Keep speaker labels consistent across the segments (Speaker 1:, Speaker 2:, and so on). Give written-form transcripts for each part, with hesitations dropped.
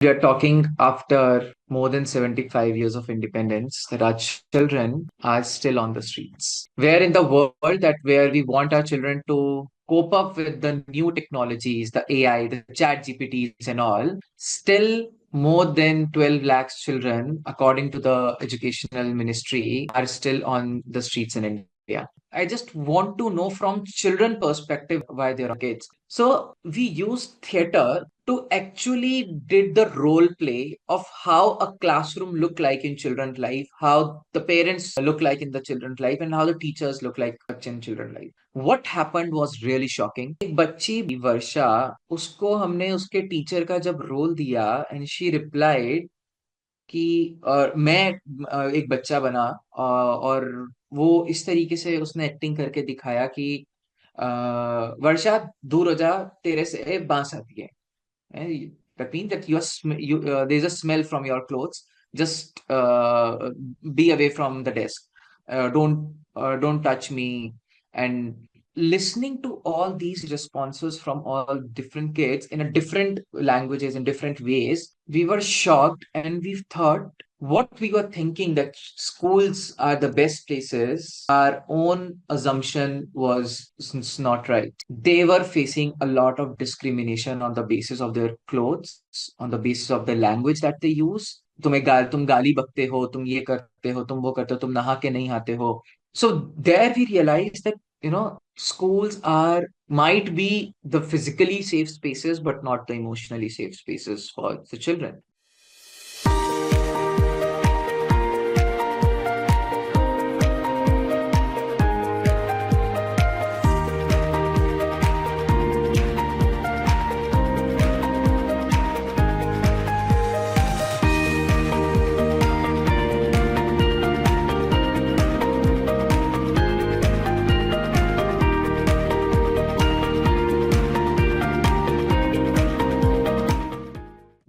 Speaker 1: We are talking after more than 75 years of independence that our children are still on the streets. Where in the world that where we want our children to cope up with the new technologies, the AI, the chat GPTs and all, still more than 12 lakhs children, according to the educational ministry, are still on the streets in India. I just want to know from children perspective why they're kids. So we use theater to actually did the role play of how a classroom look like in children's life, how the parents look like in the children's life, and how the teachers look like in children's life. What happened was really shocking. एक बच्ची वर्षा, उसको हमने उसके teacher का जब role दिया and she replied कि मैं एक बच्चा बना और वो इस तरीके से उसने एक्टिंग करके दिखाया कि अ, वर्षा दूर हो जा, तेरे से बांस आती है. That means that there's a smell from your clothes. Just be away from the desk. Don't touch me. And listening to all these responses from all different kids in a different languages in different ways, we were shocked and we thought what we were thinking that schools are the best places, our own assumption was not right. They were facing a lot of discrimination on the basis of their clothes, on the basis of the language that they use. तुम गाली बकते हो, तुम ये करते हो, तुम वो करते हो, तुम नहा के नहीं आते हो. So there we realized that schools are might be the physically safe spaces but not the emotionally safe spaces for the children.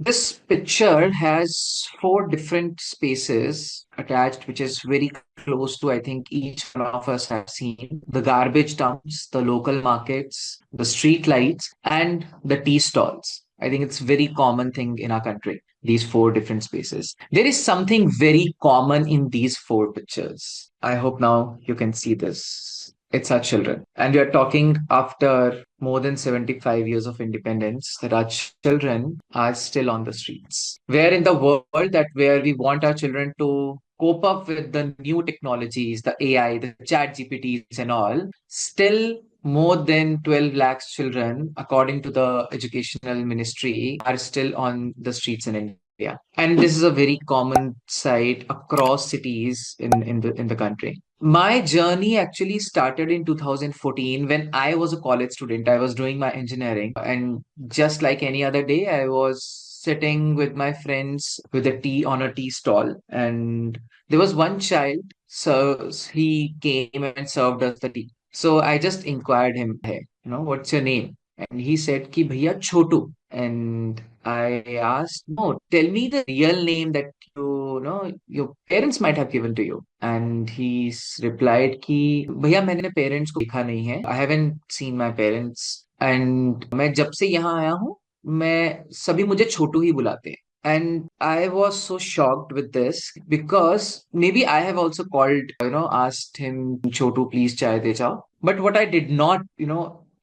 Speaker 1: This picture has four different spaces attached, which is very close to, I think, each one of us have seen. The garbage dumps, the local markets, the street lights, and the tea stalls. I think it's very common thing in our country, these four different spaces. There is something very common in these four pictures. I hope now you can see this. It's our children. And we are talking after more than 75 years of independence that our children are still on the streets. Where in the world that where we want our children to cope up with the new technologies, the AI, the chat GPTs and all, still more than 12 lakhs children, according to the educational ministry, are still on the streets in India. And this is a very common sight across cities in the country. My journey actually started in 2014 when I was a college student. I was doing my engineering, and just like any other day, I was sitting with my friends with a tea on a tea stall, and there was one child, so he came and served us the tea. So I just inquired him, hey, what's your name? And he said, ki bhaiya Chotu. And I asked, no, tell me the real name that your parents might have given to you. And he replied कि भैया मैंने parents को देखा नहीं है. I haven't seen my parents. And मैं जब से यहाँ आया हूँ, मैं सभी मुझे छोटू ही बुलाते हैं. And I was so shocked with this because maybe I have also called, asked him, Chotu, please chai de chao. But what I did not,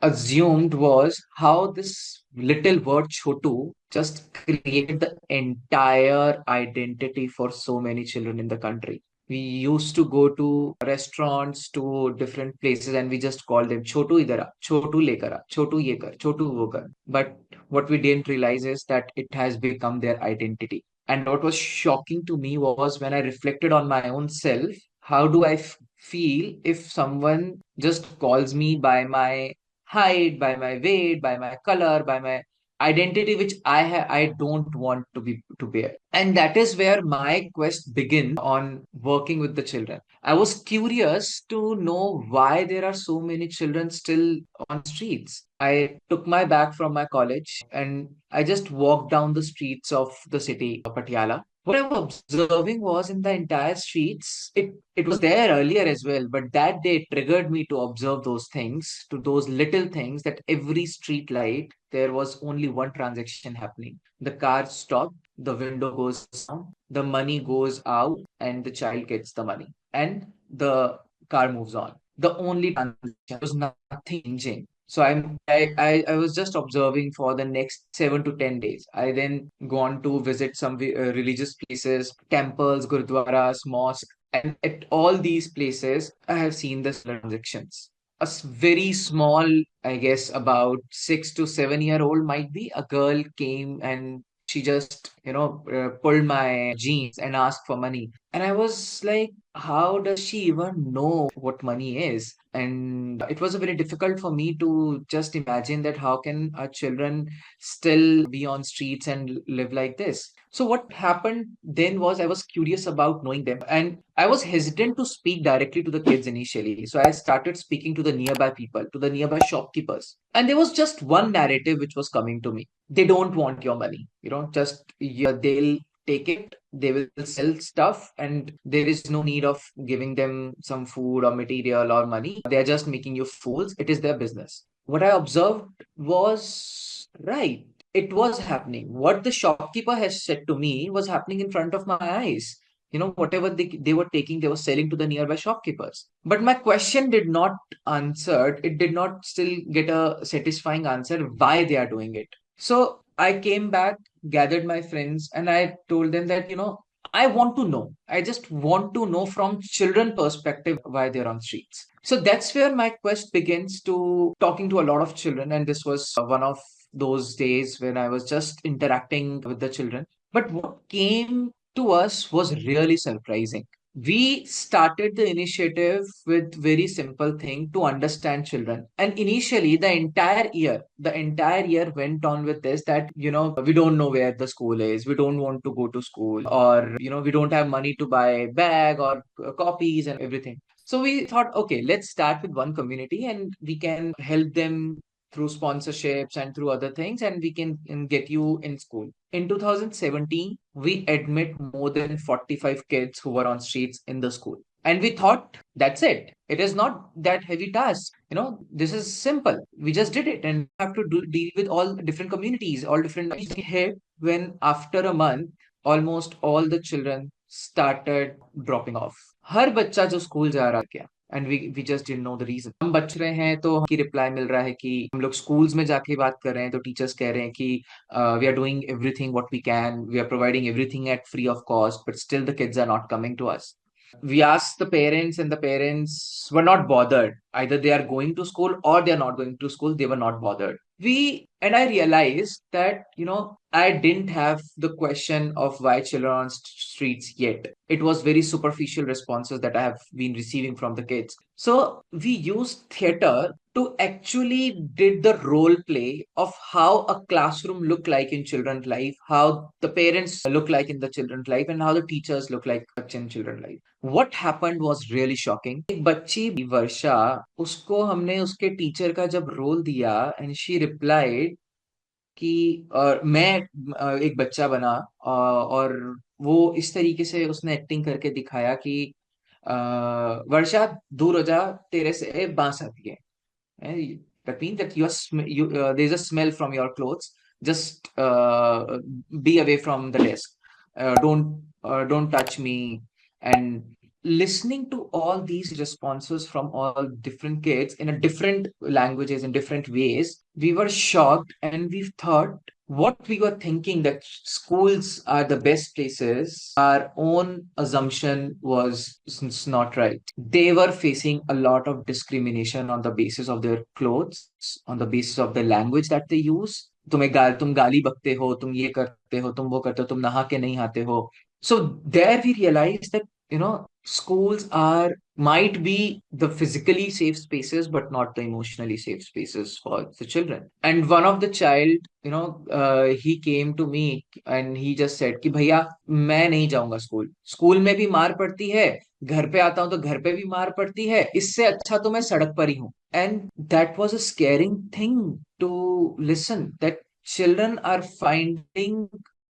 Speaker 1: assumed was how this little word Chotu just created the entire identity for so many children in the country. We used to go to restaurants, to different places, and we just called them Chotu idara, Chotu lekara, Chotu ye kar, Chotu wo kar. But what we didn't realize is that it has become their identity. And what was shocking to me was when I reflected on my own self, how do I feel if someone just calls me by my height, by my weight, by my color, by my identity, which I don't want to bear. And that is where my quest began on working with the children. I was curious to know why there are so many children still on streets. I took my bag from my college and I just walked down the streets of the city of Patiala. What I was observing was in the entire streets, it was there earlier as well, but that day it triggered me to observe those things, to those little things that every street light, there was only one transaction happening. The car stopped, the window goes down, the money goes out, and the child gets the money. And the car moves on. The only transaction was nothing changing. So I was just observing for the next 7 to 10 days. I then gone to visit some religious places, temples, gurdwaras, mosques, and at all these places, I have seen the transactions. Very small, I guess, about 6 to 7 year old might be. A girl came and she just, pulled my jeans and asked for money. And I was like, how does she even know what money is? And it was very difficult for me to just imagine that how can our children still be on streets and live like this. So what happened then was I was curious about knowing them, and I was hesitant to speak directly to the kids initially. So I started speaking to the nearby people, to the nearby shopkeepers. And there was just one narrative which was coming to me. They don't want your money. Just they'll take it, they will sell stuff, and there is no need of giving them some food or material or money. They are just making you fools. It is their business. What I observed was right. It was happening. What the shopkeeper has said to me was happening in front of my eyes. Whatever they were taking, they were selling to the nearby shopkeepers. But my question did not answer. It did not still get a satisfying answer why they are doing it. So I came back, gathered my friends, and I told them that, I want to know. I just want to know from children perspective why they're on streets. So that's where my quest begins to talking to a lot of children. And this was one of those days when I was just interacting with the children. But what came to us was really surprising. We started the initiative with very simple thing to understand children. And initially the entire year went on with this that, we don't know where the school is. We don't want to go to school, or, we don't have money to buy bag or copies and everything. So we thought, okay, let's start with one community and we can help them through sponsorships and through other things, and we can get you in school. In 2017, we admit more than 45 kids who were on streets in the school. And we thought, that's it. It is not that heavy task. This is simple. We just did it and have to deal with all different communities, all different hit when after a month, almost all the children started dropping off. हर बच्चा जो school जा रहा क्या, and we just didn't know the reason. हम बच रहे हैं तो की रिप्लाई मिल रहा है कि हम लोग स्कूल्स में जाके बात कर रहे हैं तो टीचर्स कह रहे हैं कि we are doing everything what we can, we are providing everything at free of cost, but still the kids are not coming to us. We asked the parents and the parents were not bothered. Either they are going to school or they are not going to school. They were not bothered. I realized that, I didn't have the question of why children are on streets yet. It was very superficial responses that I have been receiving from the kids. So we used theater to actually did the role play of how a classroom look like in children's life, how the parents look like in the children's life, and how the teachers look like in children's life. What happened was really shocking. एक बच्ची वर्षा, उसको हमने उसके teacher का जब role दिया and she replied कि मैं एक बच्चा बना, और वो इस तरीके से उसने एक्टिंग करके दिखाया कि अ, वर्षा दूर हो जा, तेरे से बांस आती है. That means that there's a smell from your clothes. Just be away from the desk. Don't touch me. And listening to all these responses from all different kids in a different languages in different ways, we were shocked and we thought what we were thinking that schools are the best places, our own assumption was not right. They were facing a lot of discrimination on the basis of their clothes, on the basis of the language that they use. तुम गाली बकते हो, तुम ये करते हो, तुम वो करते हो, तुम नहा के नहीं आते हो. So there we realized that, schools are might be the physically safe spaces, but not the emotionally safe spaces for the children. And one of the child, he came to me and he just said कि भैया मैं नहीं जाऊंगा school. School में भी मार पड़ती है, घर पे आता हूँ तो घर पे भी मार पड़ती है, इससे अच्छा तो मैं सड़क पर ही हूँ. And that was a scaring thing to listen, that children are finding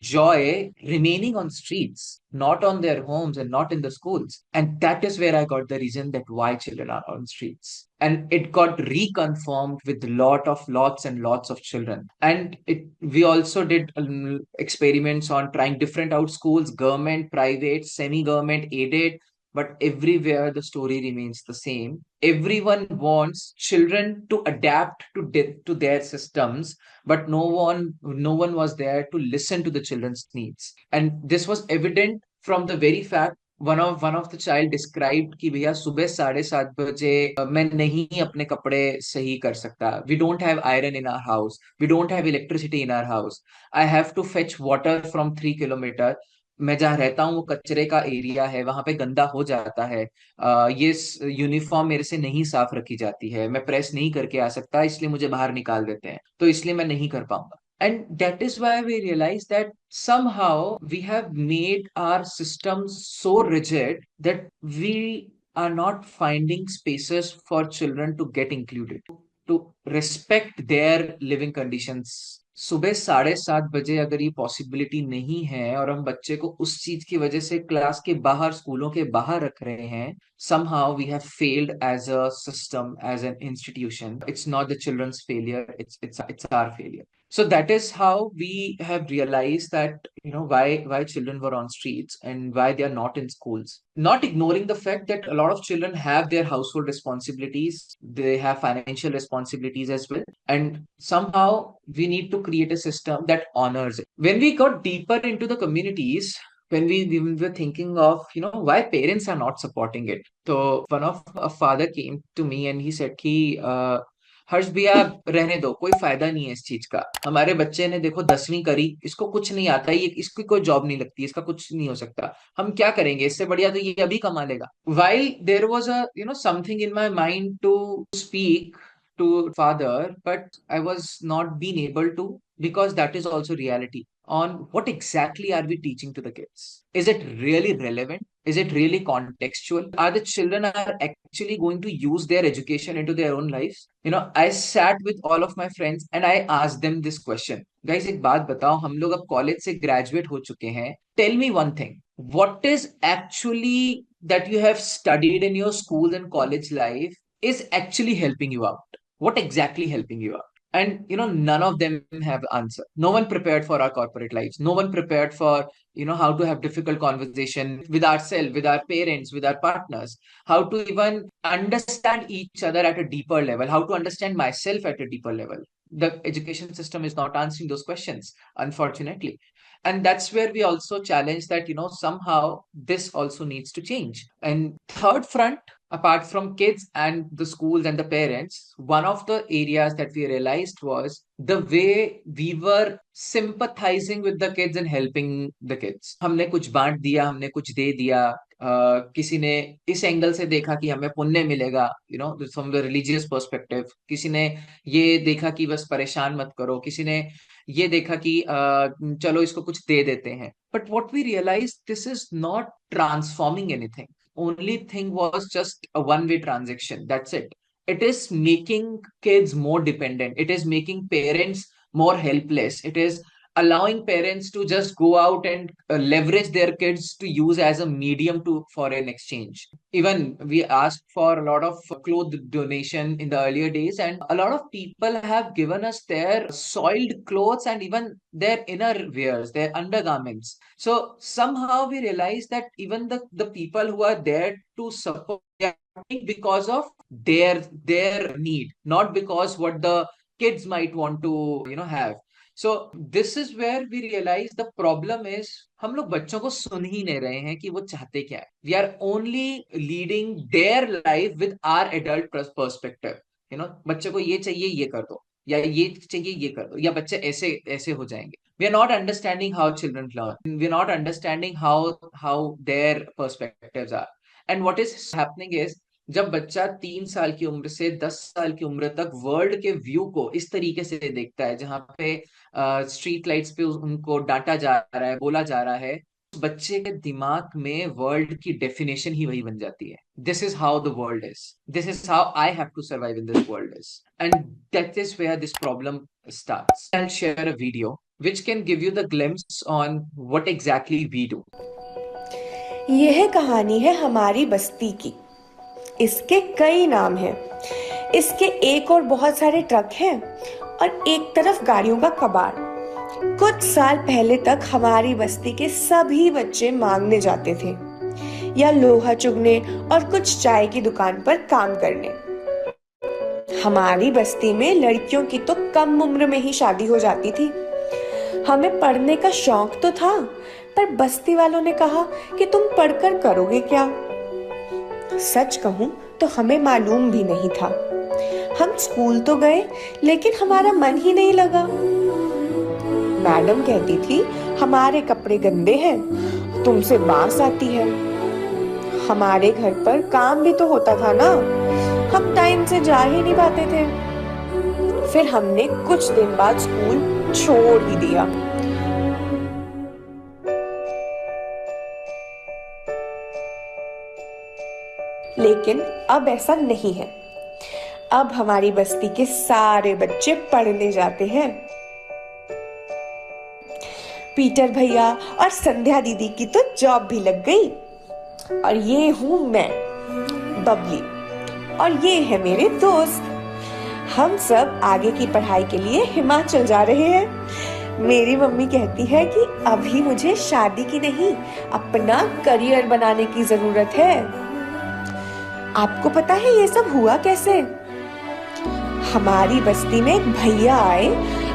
Speaker 1: joy remaining on streets, not on their homes and not in the schools. And that is where I got the reason that why children are on streets. And it got reconfirmed with lots and lots of children. And we also did experiments on trying different out schools, government, private, semi-government, aided, but everywhere the story remains the same. Everyone wants children to adapt to their systems, but no one was there to listen to the children's needs. And this was evident from the very fact one of the child described कि भैया सुबह 7:30 बजे मैं नहीं अपने कपड़े सही कर सकता. We don't have iron in our house. We don't have electricity in our house. I have to fetch water from 3 kilometer. मैं जहाँ रहता हूँ वो कचरे का एरिया है, वहां पे गंदा हो जाता है. ये यूनिफॉर्म मेरे से नहीं साफ रखी जाती है, मैं प्रेस नहीं करके आ सकता, इसलिए मुझे बाहर निकाल देते हैं, तो इसलिए मैं नहीं कर पाऊंगा. And that is why we realize that somehow we have made our systems so rigid that we are not finding spaces for children to get included, to respect their living conditions. सुबह 7:30 बजे अगर ये possibility नहीं है और हम बच्चे को उस चीज की वजह से क्लास के बाहर, स्कूलों के बाहर रख रहे हैं, somehow we have failed as a system, as an institution. It's not the children's failure, it's our failure. So that is how we have realized that, why children were on streets and why they are not in schools. Not ignoring the fact that a lot of children have their household responsibilities, they have financial responsibilities as well, and somehow we need to create a system that honors it. When we got deeper into the communities, when we were thinking of, why parents are not supporting it, so one of a father came to me and he said कि हर्ष भैया, रहने दो, कोई फायदा नहीं है इस चीज का. हमारे बच्चे ने देखो 10वीं करी, इसको कुछ नहीं आता, ये इसकी कोई जॉब नहीं लगती, इसका कुछ नहीं हो सकता, हम क्या करेंगे, इससे बढ़िया तो ये अभी कमा लेगा. While there was a something in my mind to speak to father, but I was not being able to, because that is also reality on what exactly are we teaching to the kids. Is it really relevant? Is it really contextual? Are the children are actually going to use their education into their own lives? I sat with all of my friends and I asked them this question. Guys, एक बात बताओ, हम लोग अब college से graduate हो चुके हैं. Tell me one thing. What is actually that you have studied in your school and college life is actually helping you out? What exactly helping you out? And none of them have answer. No one prepared for our corporate lives. No one prepared for how to have difficult conversation with ourselves, with our parents, with our partners, how to even understand each other at a deeper level, how to understand myself at a deeper level. The education system is not answering those questions, unfortunately. And that's where we also challenge that somehow this also needs to change. And third front, apart from kids and the schools and the parents, one of the areas that we realized was the way we were sympathizing with the kids and helping the kids. हमने कुछ बांट दिया, हमने कुछ दे दिया. किसी ने इस एंगल से देखा कि हमें पुण्य मिलेगा, फ्रॉम द रिलीजियस पर्सपेक्टिव. किसी ने ये देखा कि बस परेशान मत करो. किसी ने ये देखा कि चलो इसको कुछ दे देते हैं. But what we realise, this is not transforming anything. Only thing was just a one-way transaction. That's it. It is making kids more dependent. It is making parents more helpless. It is allowing parents to just go out and leverage their kids to use as a medium to for an exchange. Even we asked for a lot of cloth donation in the earlier days, and a lot of people have given us their soiled clothes and even their inner wears, their undergarments. So somehow we realize that even the people who are there to support, they are doing because of their need, not because what the kids might want to have. So this is where we realize the problem is, हम लोग बच्चों को सुन ही नहीं रहे हैं कि वो चाहते क्या है. We are only leading their life with our adult perspective. बच्चे को ये चाहिए, ये कर दो, या ये चाहिए, ये कर दो, या बच्चे ऐसे ऐसे हो जाएंगे. We are not understanding how children learn. We are not understanding how their perspectives are. And what is happening is, जब बच्चा 3 साल की उम्र से 10 साल की उम्र तक वर्ल्ड के व्यू को इस तरीके से देखता है, जहां पे स्ट्रीट लाइट्स पे उनको डांटा जा रहा है, बोला जा रहा है, उस बच्चे के दिमाग में वर्ल्ड की डेफिनेशन ही वही बन जाती है. This is how the world is, this is how I have to survive in this world is. And that is where this problem starts. I'll share a video which can give you the glimpse on what exactly we do.
Speaker 2: यह कहानी है हमारी बस्ती की। इसके कई नाम हैं। इसके एक और बहुत सारे ट्रक हैं और एक तरफ गाड़ियों का कबाड़। कुछ साल पहले तक हमारी बस्ती के सभी बच्चे मांगने जाते थे या लोहा चुगने और कुछ चाय की दुकान पर काम करने। हमारी बस्ती में लड़कियों की तो कम उम्र में ही शादी हो जाती थी। हमें पढ़ने का शौक तो था, पर बस्ती वालों ने कहा कि तुम पढ़कर करोगे क्या। सच कहूं तो हमें मालूम भी नहीं था। हम स्कूल तो गए, लेकिन हमारा मन ही नहीं लगा। मैडम कहती थी हमारे कपड़े गंदे हैं, तुमसे बांस आती है। हमारे घर पर काम भी तो होता था ना, हम टाइम से जा ही नहीं पाते थे। फिर हमने कुछ दिन बाद स्कूल छोड़ ही दिया। लेकिन अब ऐसा नहीं है। अब हमारी बस्ती के सारे बच्चे पढ़ने जाते हैं। पीटर भैया और संध्या दीदी की तो जॉब भी लग गई। और ये हूं मैं, बबली, और ये है मेरे दोस्त। हम सब आगे की पढ़ाई के लिए हिमाचल जा रहे हैं। मेरी मम्मी कहती है कि अभी मुझे शादी की नहीं, अपना करियर बनाने की जरूरत है। आपको पता है ये सब हुआ कैसे? हमारी बस्ती में एक भैया आए।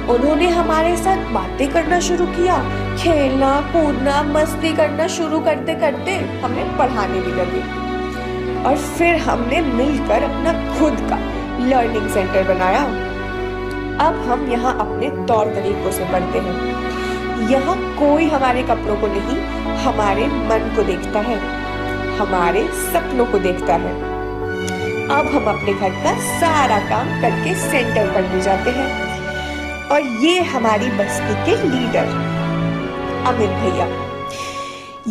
Speaker 2: उन्होंने हमारे साथ बातें करना शुरू किया। खेलना कूदना मस्ती करना शुरू करते करते हमें पढ़ाने भी लगे। और फिर हमने मिलकर अपना खुद का लर्निंग सेंटर बनाया। अब हम यहाँ अपने तौर तरीकों से पढ़ते हैं। यहाँ कोई हमारे कपड़ों को नहीं, हमारे मन को देखता है, हमारे सपनों को देखता है। अब हम अपने घर का सारा काम करके सेंटर पढ़ने जाते हैं। और ये हमारी बस्ती के लीडर अमित भैया,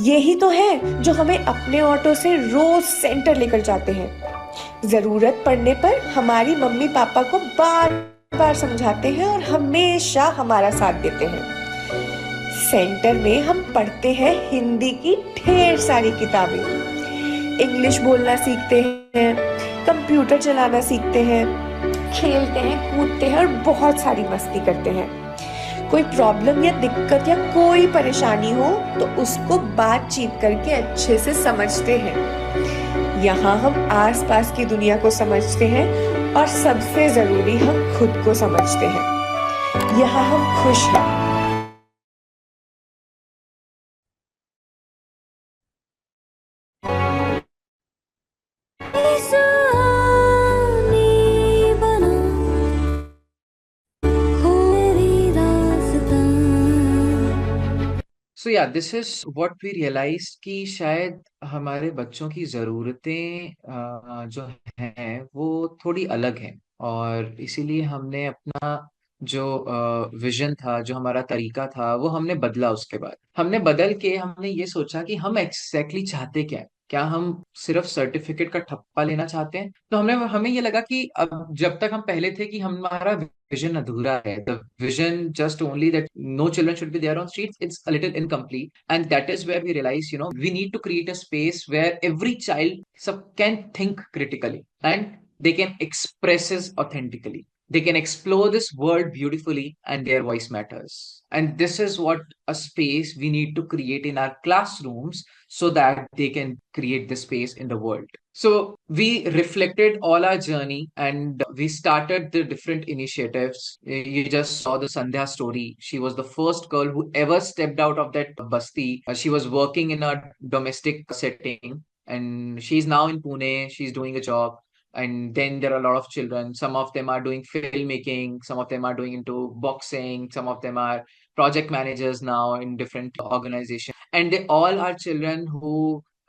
Speaker 2: यही तो है जो हमें अपने ऑटो से रोज सेंटर लेकर जाते हैं। जरूरत पड़ने पर हमारी मम्मी पापा को बार बार समझाते हैं और हमेशा हमारा साथ देते हैं। सेंटर में हम पढ़ते हैं हिंदी की ढेर सारी किताबें, इंग्लिश बोलना सीखते हैं, कंप्यूटर चलाना सीखते हैं, खेलते हैं कूदते हैं और बहुत सारी मस्ती करते हैं। कोई प्रॉब्लम या दिक्कत या कोई परेशानी हो तो उसको बातचीत करके अच्छे से समझते हैं। यहाँ हम आसपास की दुनिया को समझते हैं और सबसे जरूरी हम खुद को समझते हैं। यहाँ हम खुश हैं।
Speaker 1: So yeah this is what we realise कि शायद हमारे बच्चों की ज़रूरतें जो हैं वो थोड़ी अलग हैं, और इसीलिए हमने अपना जो विजन था, जो हमारा तरीका था, वो हमने बदला। उसके बाद हमने बदल के हमने ये सोचा कि हम एग्जैक्टली चाहते क्या है। क्या हम सिर्फ सर्टिफिकेट का ठप्पा लेना चाहते हैं? तो हमने हमें ये लगा कि अब जब तक हम पहले थे कि हमारा विजन अधूरा है, the vision just only that no children should be there on streets, it's a little incomplete, and that is where we realise we need to create a space where every child सब can think critically and they can express it authentically. They can explore this world beautifully and their voice matters. And this is what a space we need to create in our classrooms so that they can create the space in the world. So we reflected all our journey and we started the different initiatives. You just saw the Sandhya story. She was the first girl who ever stepped out of that basti. She was working in a domestic setting and she's now in Pune. She's doing a job. And then there are a lot of children. Some of them are doing filmmaking, some of them are doing into boxing, some of them are project managers now in different organizations. And they all are children who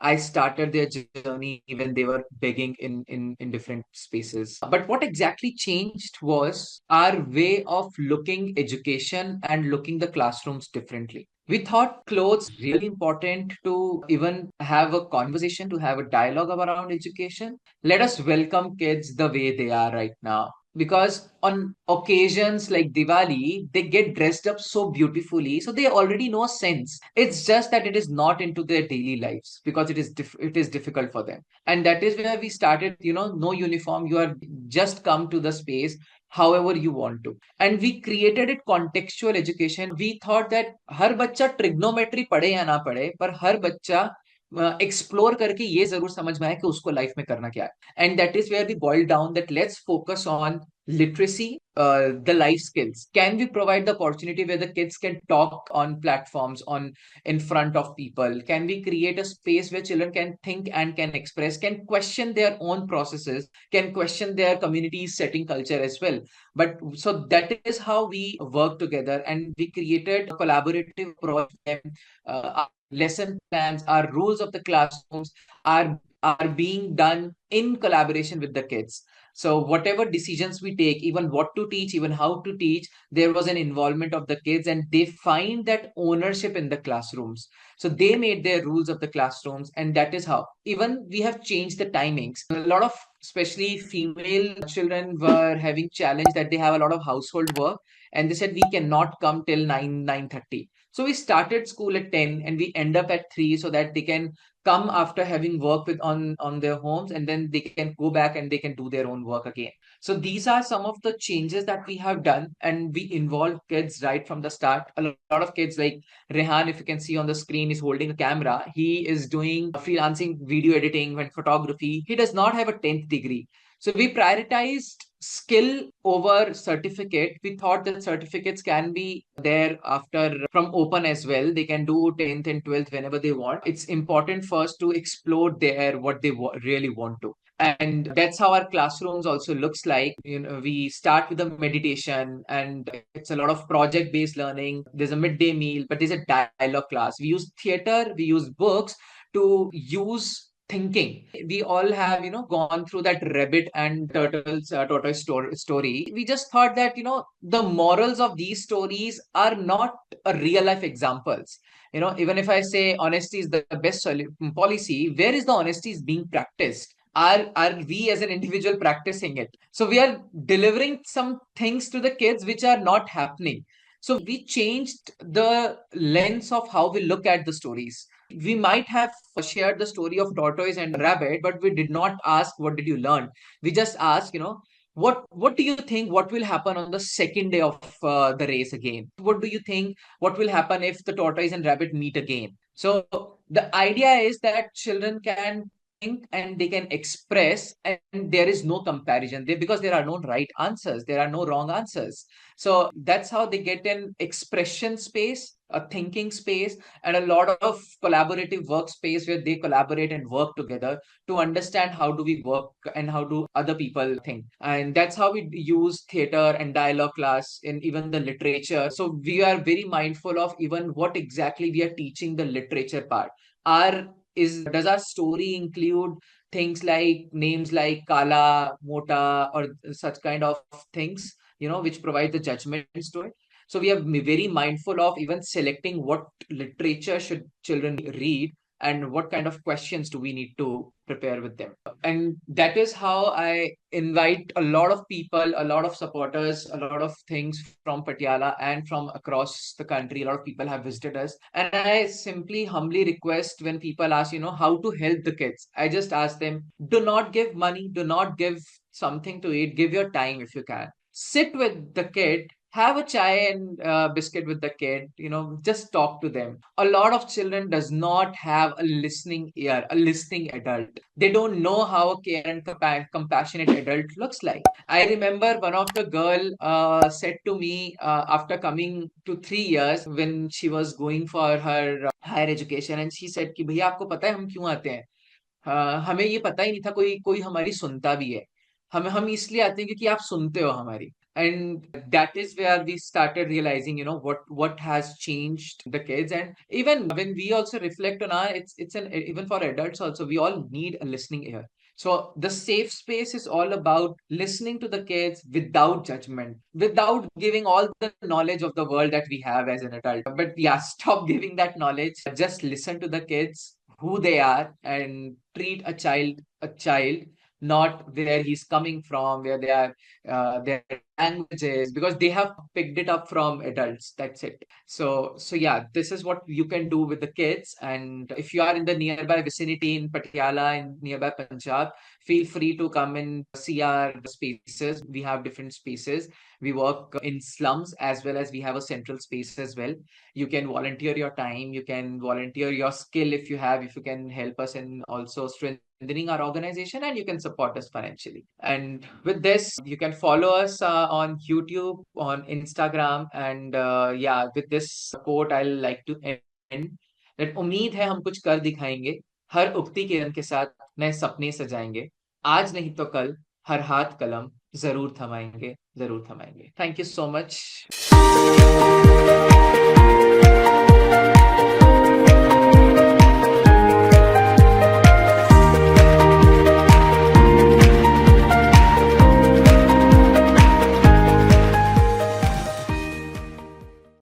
Speaker 1: I started their journey when they were begging in different spaces. But what exactly changed was our way of looking education and looking the classrooms differently. We thought clothes really important to even have a conversation, to have a dialogue around education. Let us welcome kids the way they are right now. because on occasions like Diwali, they get dressed up so beautifully, so they already know a sense. It's just that it is not into their daily lives because it is difficult for them, and that is where we started. No uniform. You are just come to the space however you want to, and we created it contextual education. We thought that हर बच्चा trigonometry पढ़े या ना पढ़े, पर हर बच्चा explore करके ये जरूर समझ में आए कि उसको लाइफ में करना क्या है. And that is where we boil down that let's focus on literacy, the life skills. Can we provide the opportunity where the kids can talk on platforms, on in front of people? Can we create a space where children can think and can express, can question their own processes, can question their community's setting culture as well? But so that is how we work together, and we created a collaborative approach with them. Our lesson plans, our rules of the classrooms are being done in collaboration with the kids. So whatever decisions we take, even what to teach, even how to teach, there was an involvement of the kids, and they find that ownership in the classrooms. So they made their rules of the classrooms, and that is how. Even we have changed the timings. A lot of especially female children were having challenge that they have a lot of household work, and they said we cannot come till 9:30. So we started school at 10 and we end up at 3 so that they can come after having worked with on their homes, and then they can go back and they can do their own work again. So these are some of the changes that we have done, and we involve kids right from the start. A lot of kids like Rehan, if you can see on the screen, is holding a camera. He is doing freelancing video editing and photography. He does not have a 10th degree. So we prioritized skill over certificate. We thought that certificates can be there after from open as well. They can do 10th and 12th whenever they want. It's important first to explore there what they really want to. And that's how our classrooms also looks like. We start with a meditation, and it's a lot of project based learning. There's a midday meal, but there's a dialogue class. We use theater, we use books to use thinking. We all have gone through that rabbit and turtles tortoise story. We just thought that the morals of these stories are not a real life examples. Even if I say honesty is the best policy, where is the honesty is being practiced? Are we as an individual practicing it? So we are delivering some things to the kids which are not happening. So we changed the lens of how we look at the stories. We might have shared the story of tortoise and rabbit, but we did not ask what did you learn. We just asked, what do you think what will happen on the second day of the race again? What do you think what will happen if the tortoise and rabbit meet again? So the idea is that children can think and they can express, and there is no comparison there because there are no right answers, there are no wrong answers. So that's how they get an expression space, a thinking space, and a lot of collaborative workspace where they collaborate and work together to understand how do we work and how do other people think. And that's how we use theater and dialogue class in even the literature. So we are very mindful of even what exactly we are teaching the literature part. Our is does our story include things like names like Kala, Mota, or such kind of things, which provide the judgments to it. So we are very mindful of even selecting what literature should children read and what kind of questions do we need to prepare with them. And that is how I invite a lot of people, a lot of supporters, a lot of things from Patiala and from across the country. A lot of people have visited us. And I simply humbly request when people ask, how to help the kids, I just ask them, do not give money, do not give something to eat, give your time if you can. Sit with the kid, have a chai and biscuit with the kid, just talk to them. A lot of children does not have a listening ear, a listening adult. They don't know how a care and compassionate adult looks like. I remember one of the girl said to me after coming to 3 years when she was going for her higher education, and she said कि भैया आपको पता है हम क्यों आते हैं? हमें ये पता ही नहीं था कोई कोई हमारी सुनता भी है. हम इसलिए आते हैं क्योंकि आप सुनते हो हमारी. And that is where we started realizing what has changed the kids. And even when we also reflect on our, it's an even for adults also, we all need a listening ear. So the safe space is all about listening to the kids without judgment, without giving all the knowledge of the world that we have as an adult. But yeah, stop giving that knowledge. Just listen to the kids, who they are, and treat a child a child, not where he's coming from, where they are, their languages, because they have picked it up from adults. That's it. So yeah, this is what you can do with the kids. And if you are in the nearby vicinity in Patiala, in nearby Punjab, feel free to come and see our spaces. We have different spaces. We work in slums as well as we have a central space as well. You can volunteer your time, you can volunteer your skill if you have, if you can help us in also strengthening our organization, and you can support us financially. And with this, you can follow us on YouTube, on Instagram, and yeah, with this quote I'll like to end, that उम्मीद है हम कुछ कर दिखाएंगे, हर उगती किरण के साथ नए सपने सजाएंगे, आज नहीं तो कल हर हाथ कलम जरूर थमाएंगे, जरूर थमाएंगे. Thank you so much.